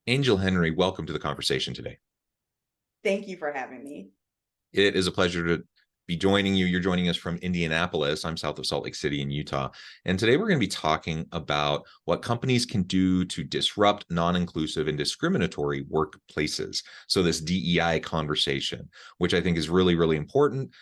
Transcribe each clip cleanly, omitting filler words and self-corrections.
Angel Henry, welcome to the conversation today. Thank you for having me. It is a pleasure to be joining you. You're joining us from Indianapolis. I'm south of Salt Lake City in Utah. And today we're going to be talking about what companies can do to disrupt non-inclusive and discriminatory workplaces. So this DEI conversation, which I think is really, really important.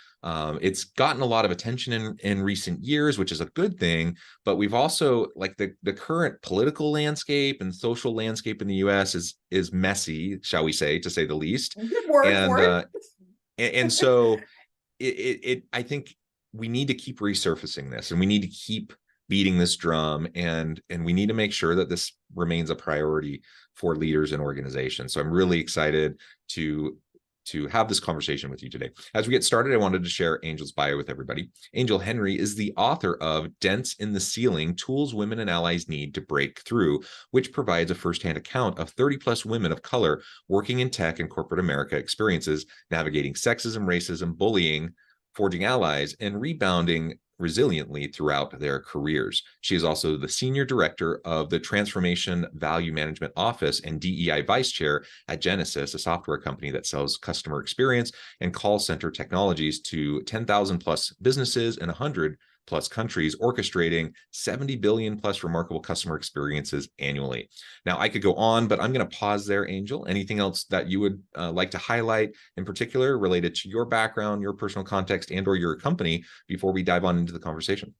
It's gotten a lot of attention in recent years, which is a good thing. But we've also, like the current political landscape and social landscape in the US is messy, shall we say the least. Good word for it. And so I think we need to keep resurfacing this, and we need to keep beating this drum, and we need to make sure that this remains a priority for leaders and organizations. So I'm really excited to have this conversation with you today. As we get started, I wanted to share Angel's bio with everybody. Angel Henry is the author of Dents in the Ceiling: Tools Women and Allies Need to Break Through, which provides a firsthand account of 30+ women of color working in tech and corporate America experiences, navigating sexism, racism, bullying, forging allies, and rebounding resiliently throughout their careers. She is also the Senior Director of the Transformation Value Management Office and DEI Vice Chair at Genesis, a software company that sells customer experience and call center technologies to 10,000+ businesses in 100+ countries, orchestrating 70 billion+ remarkable customer experiences annually. Now, I could go on, but I'm going to pause there, Angel. Anything else that you would like to highlight in particular related to your background, your personal context, and or your company before we dive on into the conversation?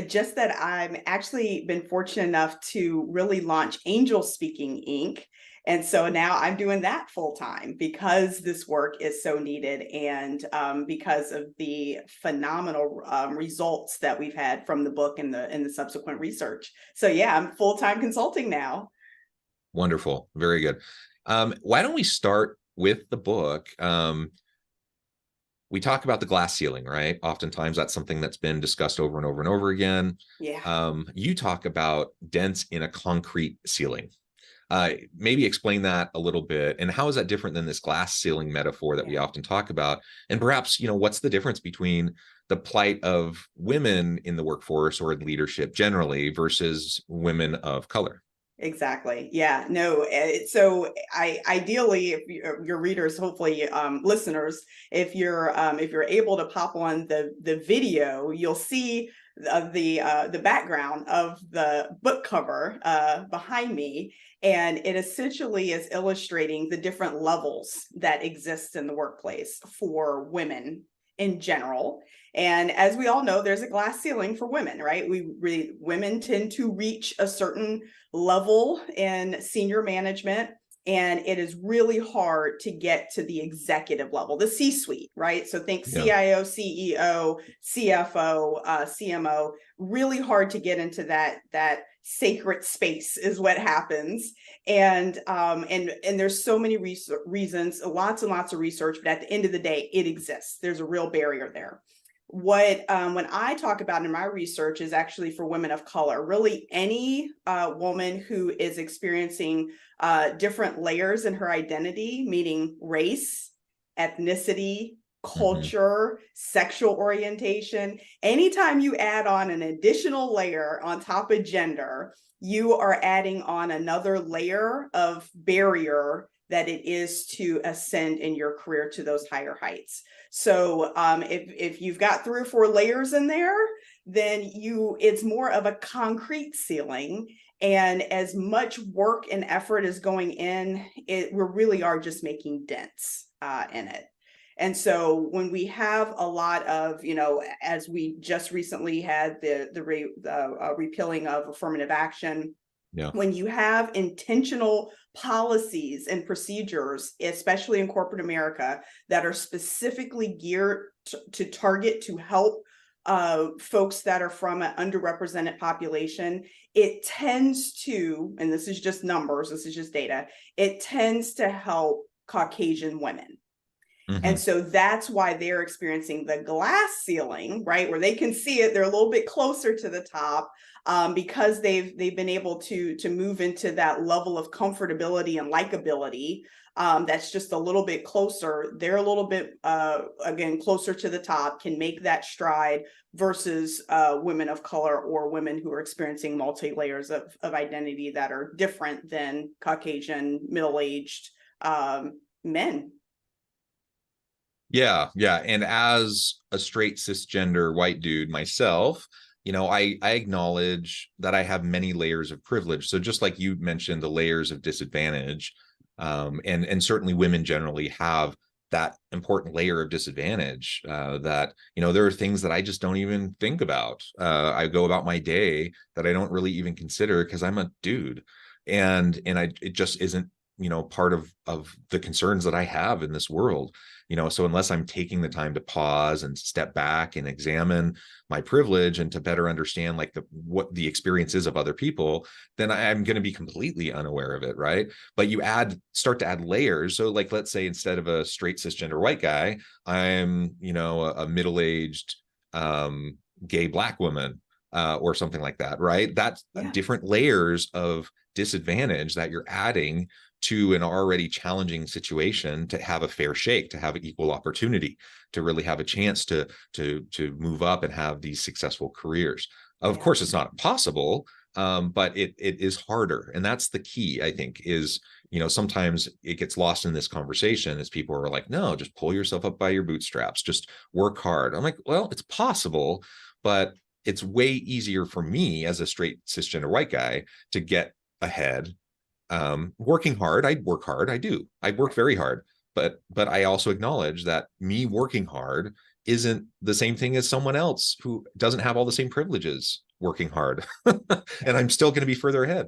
Just that I'm actually been fortunate enough to really launch Angel Speaking Inc. And so now I'm doing that full time because this work is so needed, and because of the phenomenal results that we've had from the book and the subsequent research. So yeah, I'm full-time consulting now. Wonderful. Very good. Why don't we start with the book? We talk about the glass ceiling, right? Oftentimes that's something that's been discussed over and over and over again. Yeah. You talk about dents in a concrete ceiling. Maybe explain that a little bit, and how is that different than this glass ceiling metaphor that we often talk about? And perhaps, what's the difference between the plight of women in the workforce or in leadership generally versus women of color? Exactly. Yeah. No. So ideally, if your readers, hopefully listeners, if you're able to pop on the video, you'll see the background of the book cover behind me, and it essentially is illustrating the different levels that exist in the workplace for women in general. And as we all know, there's a glass ceiling for women, right? Women tend to reach a certain level in senior management, and it is really hard to get to the executive level, the C-suite, right? So think CIO, CEO, CFO, CMO. Really hard to get into that sacred space is what happens. And there's so many reasons, lots and lots of research, but at the end of the day, it exists. There's a real barrier there. What when I talk about in my research is actually for women of color, really any woman who is experiencing different layers in her identity, meaning race, ethnicity, culture, sexual orientation. Anytime you add on an additional layer on top of gender, you are adding on another layer of barrier that it is to ascend in your career to those higher heights. So if you've got 3 or 4 layers in there, then it's more of a concrete ceiling. And as much work and effort is going in, we really are just making dents in it. And so when we have a lot of, as we just recently had the repealing of affirmative action, when you have intentional policies and procedures, especially in corporate America, that are specifically geared to target to help folks that are from an underrepresented population, it tends to, and this is just numbers, this is just data, it tends to help Caucasian women. And so that's why they're experiencing the glass ceiling, right? Where they can see it, they're a little bit closer to the top because they've been able to move into that level of comfortability and likability that's just a little bit closer. They're a little bit, again, closer to the top, can make that stride versus women of color or women who are experiencing multi-layers of identity that are different than Caucasian, middle-aged men. Yeah, yeah. And as a straight cisgender white dude myself, I acknowledge that I have many layers of privilege. So just like you mentioned, the layers of disadvantage, and certainly women generally have that important layer of disadvantage, that, there are things that I just don't even think about. I go about my day that I don't really even consider because I'm a dude. And it just isn't, part of the concerns that I have in this world. So unless I'm taking the time to pause and step back and examine my privilege and to better understand like what the experience is of other people, then I'm going to be completely unaware of it, right? But you start to add layers. So like, let's say instead of a straight cisgender white guy, I'm, a middle-aged gay Black woman, or something like that, right? That's different layers of disadvantage that you're adding to an already challenging situation to have a fair shake, to have equal opportunity, to really have a chance to move up and have these successful careers. Of course, it's not possible, but it is harder. And that's the key, I think, is, sometimes it gets lost in this conversation as people are like, no, just pull yourself up by your bootstraps, just work hard. I'm like, well, it's possible, but it's way easier for me as a straight cisgender white guy to get ahead. Working hard, I work hard. I work very hard, but I also acknowledge that me working hard isn't the same thing as someone else who doesn't have all the same privileges working hard. And I'm still going to be further ahead.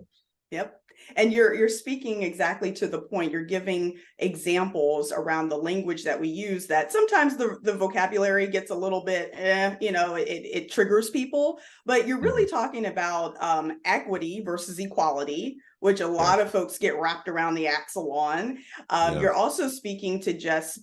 Yep. And you're speaking exactly to the point. You're giving examples around the language that we use that sometimes the vocabulary gets a little bit, it triggers people, but you're really talking about equity versus equality, which a lot of folks get wrapped around the axle on. You're also speaking to just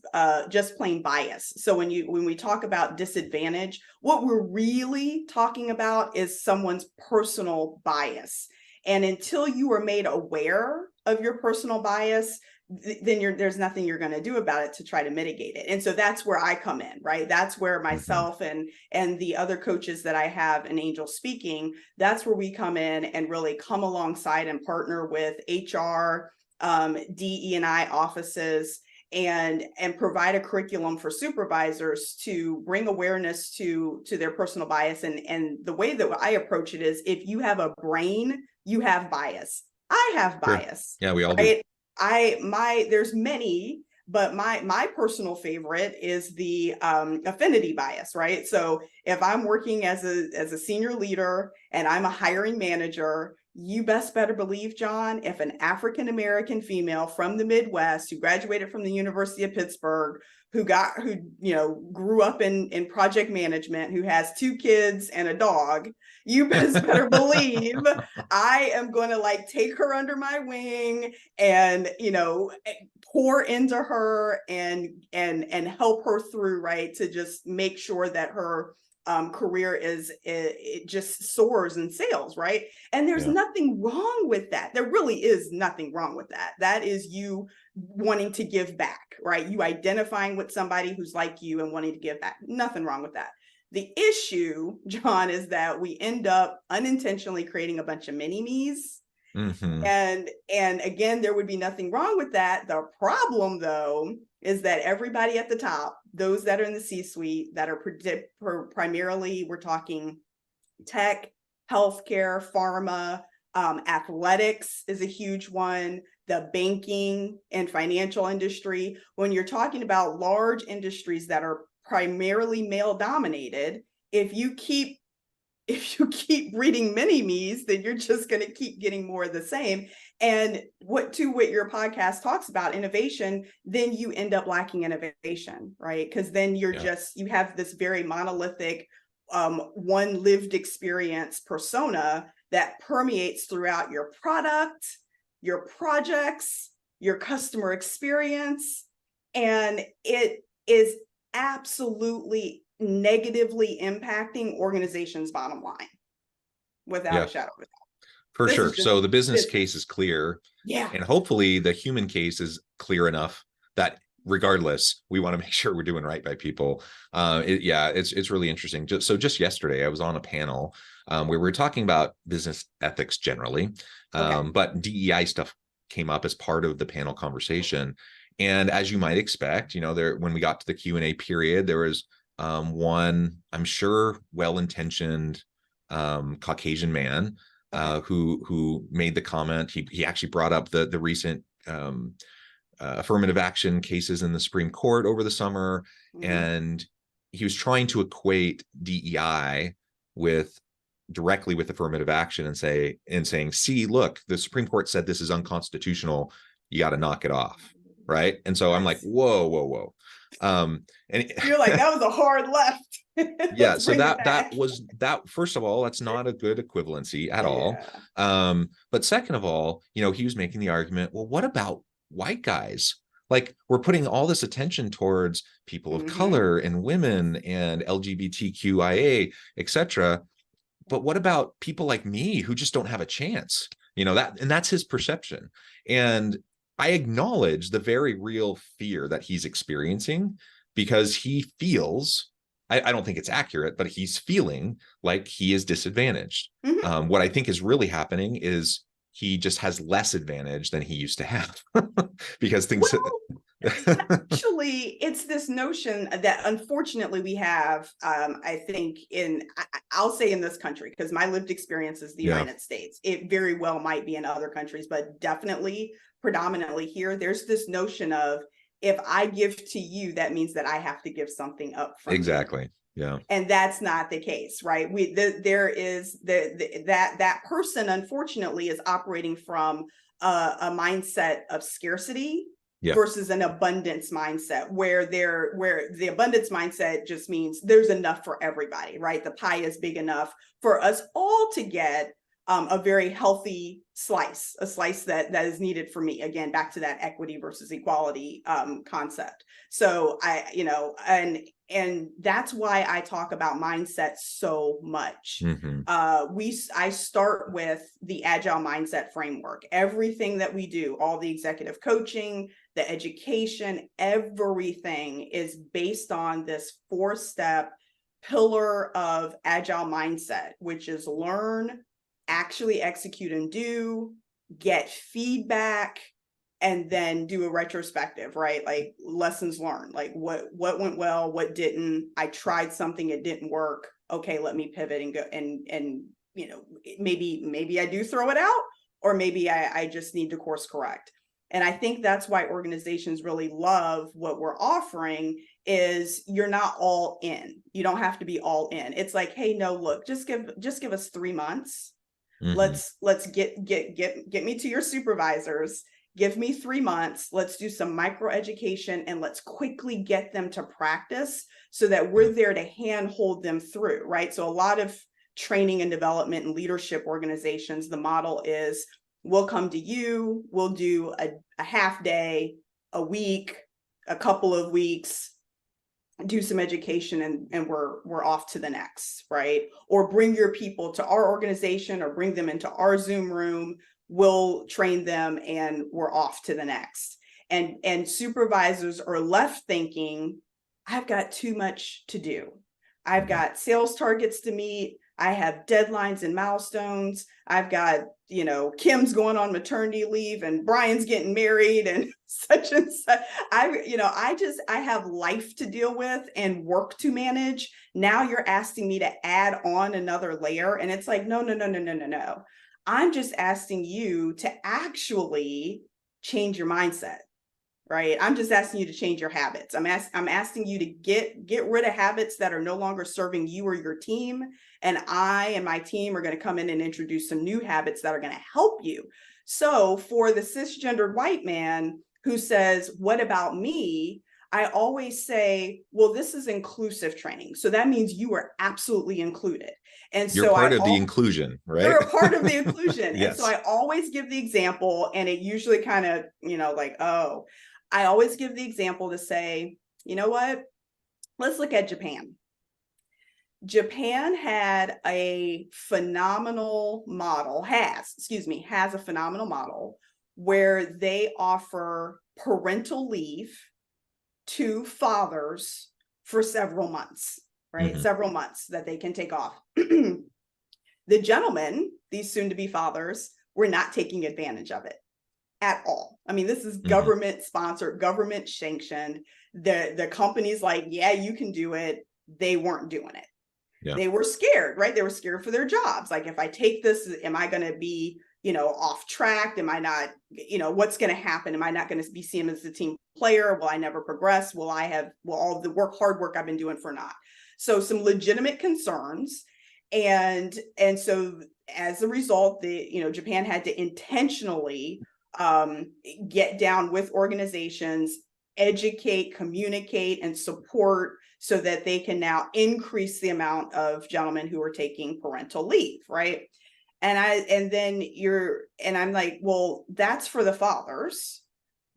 plain bias. So when we talk about disadvantage, what we're really talking about is someone's personal bias. And until you are made aware of your personal bias, then there's nothing you're going to do about it to try to mitigate it. And so that's where I come in, right? That's where myself and the other coaches that I have in Angel Speaking, that's where we come in and really come alongside and partner with HR, DE&I offices, and provide a curriculum for supervisors to bring awareness to their personal bias. And the way that I approach it is, if you have a brain, you have bias. I have bias. Sure. Yeah, we all do. There's many, but my personal favorite is the affinity bias, right? So if I'm working as a senior leader and I'm a hiring manager, you better believe, John, if an African-American female from the Midwest who graduated from the University of Pittsburgh, who grew up in project management, who has 2 kids and a dog, you better believe I am going to take her under my wing and, pour into her and help her through, right? To just make sure that her career it just soars in sales, right? And there's nothing wrong with that. There really is nothing wrong with that. That is you wanting to give back, right? You identifying with somebody who's like you and wanting to give back. Nothing wrong with that. The issue, John, is that we end up unintentionally creating a bunch of mini-me's. And again, there would be nothing wrong with that. The problem, though, is that everybody at the top, those that are in the C-suite that are primarily, we're talking tech, healthcare, pharma, athletics is a huge one, the banking and financial industry. When you're talking about large industries that are primarily male dominated, if you keep reading mini-me's, then you're just going to keep getting more of the same. And what your podcast talks about, innovation, then you end up lacking innovation, right? Because then you have this very monolithic, one lived experience persona that permeates throughout your product, your projects, your customer experience. And it is absolutely negatively impacting organizations' bottom line without a shadow of a doubt. For sure. So the business case is clear. Yeah. And hopefully the human case is clear enough that regardless, we want to make sure we're doing right by people. It's really interesting. Just yesterday, I was on a panel where we were talking about business ethics generally, but DEI stuff came up as part of the panel conversation. And as you might expect, when we got to the Q&A period, there was one, I'm sure, well-intentioned Caucasian man who made the comment. He actually brought up the recent affirmative action cases in the Supreme Court over the summer, and he was trying to equate DEI directly with affirmative action and saying, see, look, the Supreme Court said this is unconstitutional. You got to knock it off, right? And so I'm like, whoa. And you're like, that was a hard left. Yeah, so that was first of all, that's not a good equivalency at all. But second of all, he was making the argument, well, what about white guys? Like, we're putting all this attention towards people of color and women and LGBTQIA, etc. But what about people like me who just don't have a chance? And that's his perception. And I acknowledge the very real fear that he's experiencing, because he feels, I don't think it's accurate, but he's feeling like he is disadvantaged. What I think is really happening is he just has less advantage than he used to have because things. Actually, it's this notion that unfortunately we have, I think I'll say in this country, because my lived experience is the United States. It very well might be in other countries, but definitely predominantly here, there's this notion of, if I give to you, that means that I have to give something up from you. Yeah. And that's not the case, right? There is that person, unfortunately, is operating from a mindset of scarcity versus an abundance mindset, where the abundance mindset just means there's enough for everybody, right? The pie is big enough for us all to get a very healthy slice, a slice that is needed for me. Again, back to that equity versus equality concept. So and that's why I talk about mindset so much. I start with the agile mindset framework. Everything that we do, all the executive coaching, the education, everything is based on this 4-step pillar of agile mindset, which is learn, actually execute and do, get feedback, and then do a retrospective, right? Like lessons learned, like what went well, what didn't. I tried something, it didn't work. Okay, let me pivot and go and maybe I do throw it out, or maybe I just need to course correct. And I think that's why organizations really love what we're offering, is you're not all in. You don't have to be all in. It's like, hey, no, look, just give us 3 months. Let's get me to your supervisors. Give me 3 months. Let's do some micro education, and let's quickly get them to practice so that we're there to handhold them through, right? So a lot of training and development and leadership organizations, the model is, we'll come to you, we'll do a half day, a week, a couple of weeks, do some education, and we're off to the next, right? Or bring your people to our organization, or bring them into our Zoom room. We'll train them and we're off to the next. And supervisors are left thinking, I've got too much to do. I've got sales targets to meet. I have deadlines and milestones. I've got, Kim's going on maternity leave, and Brian's getting married, and such and such. I have life to deal with and work to manage. Now you're asking me to add on another layer. And it's like, no. I'm just asking you to actually change your mindset, right? I'm just asking you to change your habits. I'm asking you to get rid of habits that are no longer serving you or your team. And I and my team are going to come in and introduce some new habits that are going to help you. So for the cisgendered white man who says, what about me? I always say, well, this is inclusive training. So that means you are absolutely included. And you're part of the inclusion, right? You're a part of the inclusion. Yes. And so I always give the example, and it usually kind of, I always give the example to say, you know what? Let's look at Japan. Japan had a phenomenal model, has a phenomenal model where they offer parental leave to fathers for several months, right? Mhm. Several months that they can take off. The gentlemen, these soon-to-be fathers, were not taking advantage of it at all. I mean, this is Mhm. government sponsored, government sanctioned. The company's like, yeah, you can do it. They weren't doing it. Yeah. They were scared, right? They were scared for their jobs. Like, if I take this, am I going to be, off track? Am I not, what's going to happen? Am I not going to be seen as a team player? Will I never progress? Will all the hard work I've been doing for naught? So some legitimate concerns. And so as a result, Japan had to intentionally get down with organizations, educate, communicate, and support so that they can now increase the amount of gentlemen who are taking parental leave, right? And I'm like, well, that's for the fathers.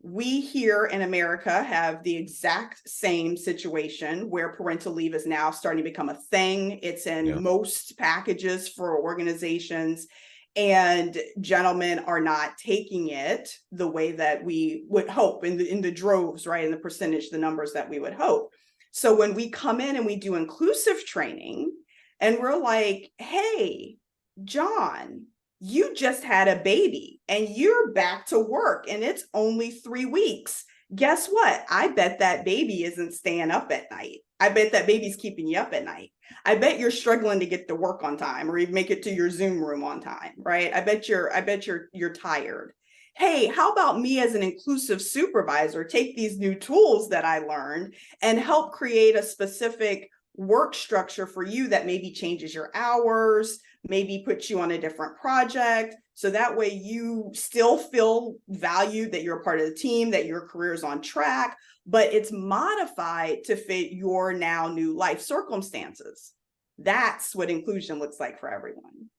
We here in America have the exact same situation where parental leave is now starting to become a thing. It's in most packages for organizations, and gentlemen are not taking it the way that we would hope in the droves, right? In the percentage, the numbers that we would hope. So when we come in and we do inclusive training and we're like, hey, John, you just had a baby and you're back to work and it's only 3 weeks. Guess what? I bet that baby isn't staying up at night. I bet that baby's keeping you up at night. I bet you're struggling to get to work on time or even make it to your Zoom room on time, right? I bet you're tired. Hey, how about me as an inclusive supervisor take these new tools that I learned and help create a specific work structure for you that maybe changes your hours, maybe puts you on a different project. So that way you still feel valued, that you're a part of the team, that your career is on track, but it's modified to fit your now new life circumstances. That's what inclusion looks like for everyone.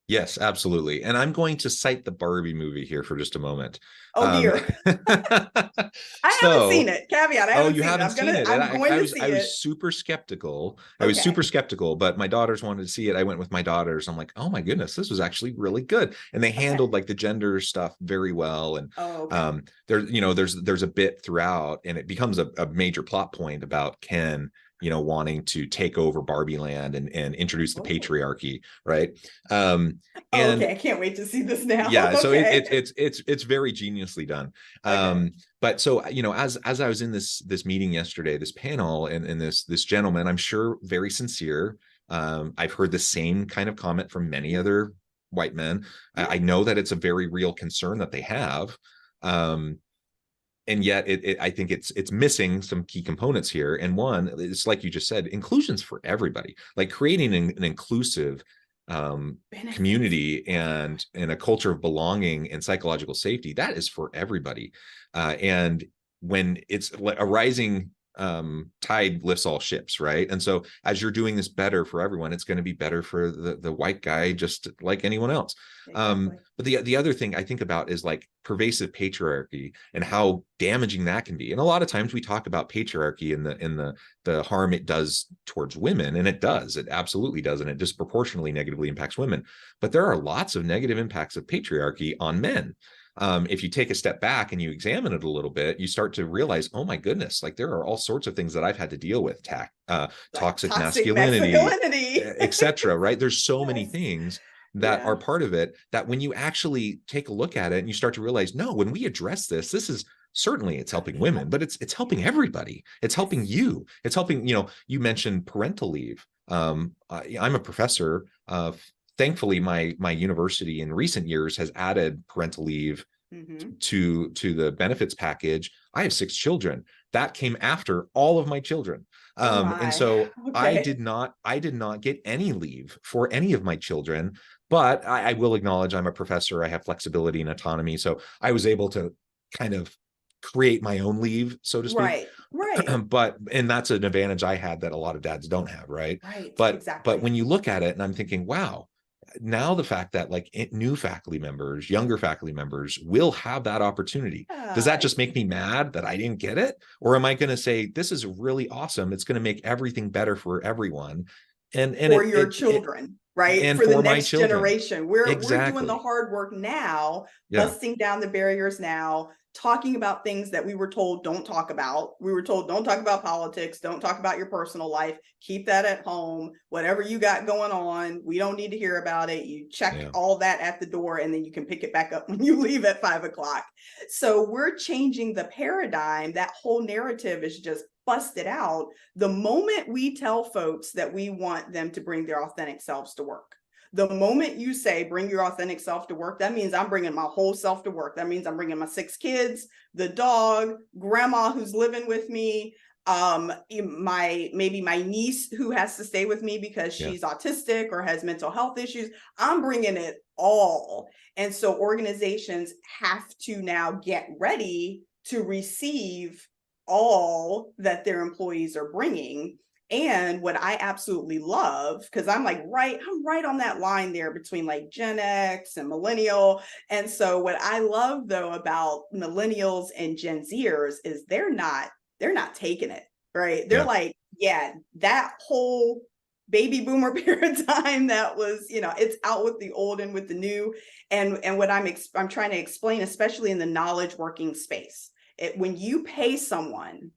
Yes, absolutely. And I'm going to cite the Barbie movie here for just a moment. Oh dear. I haven't seen it. Caveat, I haven't you seen it. haven't seen it. I'm going to see I was it. super skeptical. I was Okay. super skeptical, but my daughters wanted to see it. I went with my daughters. I'm like, oh my goodness, this was actually really good. And they handled like the gender stuff very well. And there's a bit throughout, and it becomes a major plot point about Ken, wanting to take over Barbie land and introduce the patriarchy, right? Okay, I can't wait to see this now. Yeah, so it's very geniusly done. But so as I was in this meeting yesterday, this panel, and this gentleman, I'm sure very sincere. I've heard the same kind of comment from many other white men. I know that it's a very real concern that they have. And yet I think it's missing some key components here. And one, it's like you just said, inclusion's for everybody. Like creating an inclusive community and a culture of belonging and psychological safety, that is for everybody. And when it's a rising tide lifts all ships, right? And so as you're doing this better for everyone, it's going to be better for the white guy, just like anyone else. Exactly. But the other thing I think about is like pervasive patriarchy and how damaging that can be. And a lot of times we talk about patriarchy and the harm it does towards women, and it absolutely does, and it disproportionately negatively impacts women. But there are lots of negative impacts of patriarchy on men. If you take a step back and you examine it a little bit, you start to realize, oh my goodness, like there are all sorts of things that I've had to deal with, toxic masculinity, etc. Right? There's so many things that are part of it, that when you actually take a look at it and you start to realize, no, when we address this is certainly it's helping women, but it's helping everybody. It's helping you. It's helping, you mentioned parental leave. I'm a professor. Thankfully, my university in recent years has added parental leave to the benefits package. I have 6 children. That came after all of my children. And so I did not get any leave for any of my children, but I will acknowledge I'm a professor. I have flexibility and autonomy. So I was able to kind of create my own leave, so to speak. Right. And that's an advantage I had that a lot of dads don't have. Right. But when you look at it, and I'm thinking, wow, now the fact that like new faculty members, younger faculty members will have that opportunity. Does that just make me mad that I didn't get it? Or am I going to say, this is really awesome, it's going to make everything better for everyone? And for your children. right? And For the for my next children. generation. We're doing the Exactly. hard work now, Yeah. busting down the barriers now, talking about things that we were told don't talk about. We were told don't talk about politics, don't talk about your personal life, keep that at home. Whatever you got going on, we don't need to hear about it. You check all that at the door, and then you can pick it back up when you leave at 5 o'clock. So we're changing the paradigm. That whole narrative is just busted out the moment we tell folks that we want them to bring their authentic selves to work. The moment you say, bring your authentic self to work, that means I'm bringing my whole self to work. That means I'm bringing my 6 kids, the dog, grandma who's living with me, maybe my niece who has to stay with me because she's autistic or has mental health issues. I'm bringing it all. And so organizations have to now get ready to receive all that their employees are bringing. And what I absolutely love, because I'm right on that line there between like Gen X and millennial. And so what I love though about millennials and Gen Zers is they're not taking it, right? They're like, yeah, that whole baby boomer paradigm that was, it's out with the old and with the new. And what I'm trying to explain, especially in the knowledge working space, when you pay someone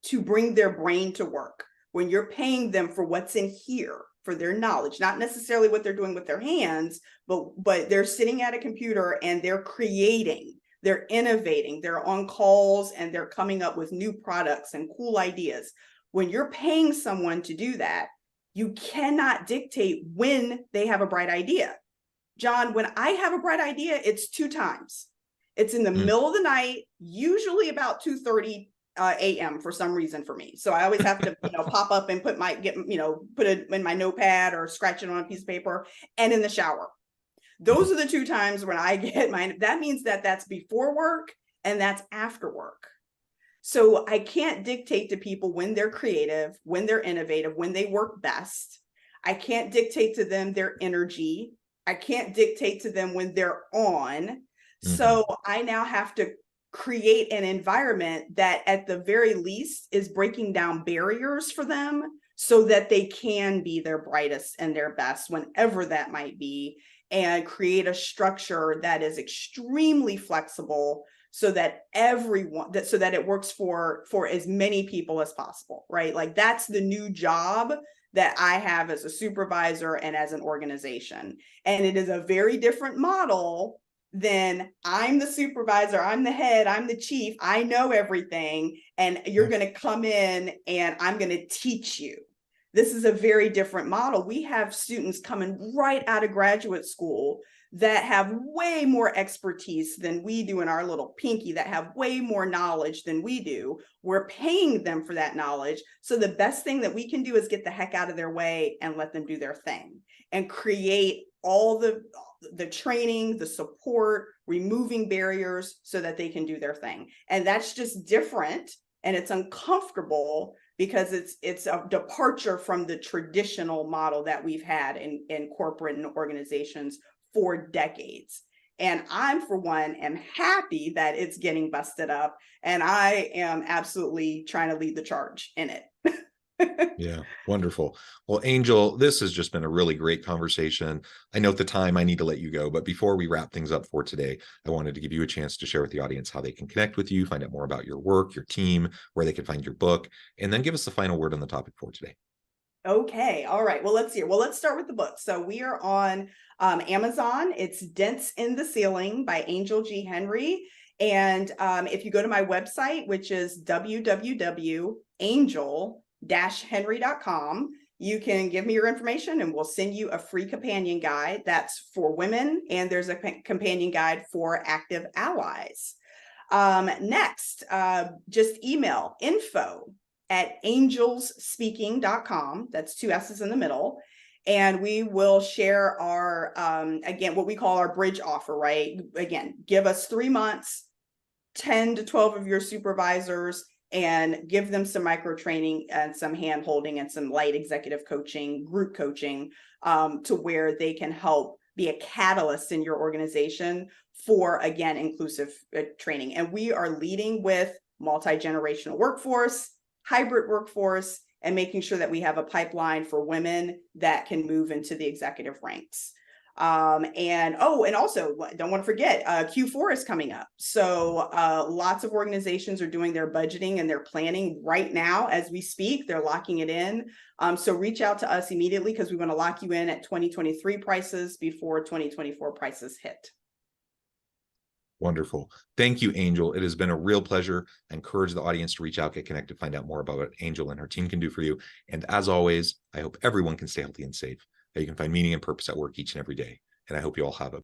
to bring their brain to work, when you're paying them for what's in here, for their knowledge, not necessarily what they're doing with their hands, but they're sitting at a computer and they're creating, they're innovating, they're on calls, and they're coming up with new products and cool ideas. When you're paying someone to do that, you cannot dictate when they have a bright idea. John, when I have a bright idea, it's 2 times. It's in the middle of the night, usually about 2:30 a.m. for some reason for me. So I always have to, pop up and put it in my notepad or scratch it on a piece of paper, and in the shower. Those are the 2 times when I get mine. That means that that's before work and that's after work. So I can't dictate to people when they're creative, when they're innovative, when they work best. I can't dictate to them their energy. I can't dictate to them when they're on. So I now have to create an environment that at the very least is breaking down barriers for them so that they can be their brightest and their best whenever that might be, and create a structure that is extremely flexible so that it works for as many people as possible, right? Like that's the new job that I have as a supervisor and as an organization. And it is a very different model than I'm the supervisor, I'm the head, I'm the chief, I know everything, and you're going to come in and I'm going to teach you. This is a very different model. We have students coming right out of graduate school that have way more expertise than we do in our little pinky, that have way more knowledge than we do. We're paying them for that knowledge. So the best thing that we can do is get the heck out of their way and let them do their thing and create all the training, the support, removing barriers so that they can do their thing. And that's just different, and it's uncomfortable because it's a departure from the traditional model that we've had in corporate and organizations for decades. And I'm, for one, am happy that it's getting busted up, and I am absolutely trying to lead the charge in it. Yeah, wonderful. Well, Angel, this has just been a really great conversation. I know at the time I need to let you go, but before we wrap things up for today, I wanted to give you a chance to share with the audience how they can connect with you, find out more about your work, your team, where they can find your book, and then give us the final word on the topic for today. Okay. All right. Well, let's see. Well, let's start with the book. So we are on Amazon. It's Dents in the Ceiling by Angel G. Henry. And if you go to my website, which is www.angel-henry.com, you can give me your information and we'll send you a free companion guide that's for women. And there's a companion guide for active allies. Next, just email info@angelsspeaking.com. That's 2 S's in the middle. And we will share our, again, what we call our bridge offer, right? Again, give us 3 months, 10 to 12 of your supervisors, and give them some micro training and some hand holding and some light executive coaching, group coaching, to where they can help be a catalyst in your organization for, again, inclusive training. And we are leading with multi-generational workforce, hybrid workforce, and making sure that we have a pipeline for women that can move into the executive ranks. And also don't want to forget, Q4 is coming up. So lots of organizations are doing their budgeting and their planning right now as we speak. They're locking it in. So reach out to us immediately, because we want to lock you in at 2023 prices before 2024 prices hit. Wonderful. Thank you, Angel. It has been a real pleasure. I encourage the audience to reach out, get connected, find out more about what Angel and her team can do for you. And as always, I hope everyone can stay healthy and safe, that you can find meaning and purpose at work each and every day. And I hope you all have a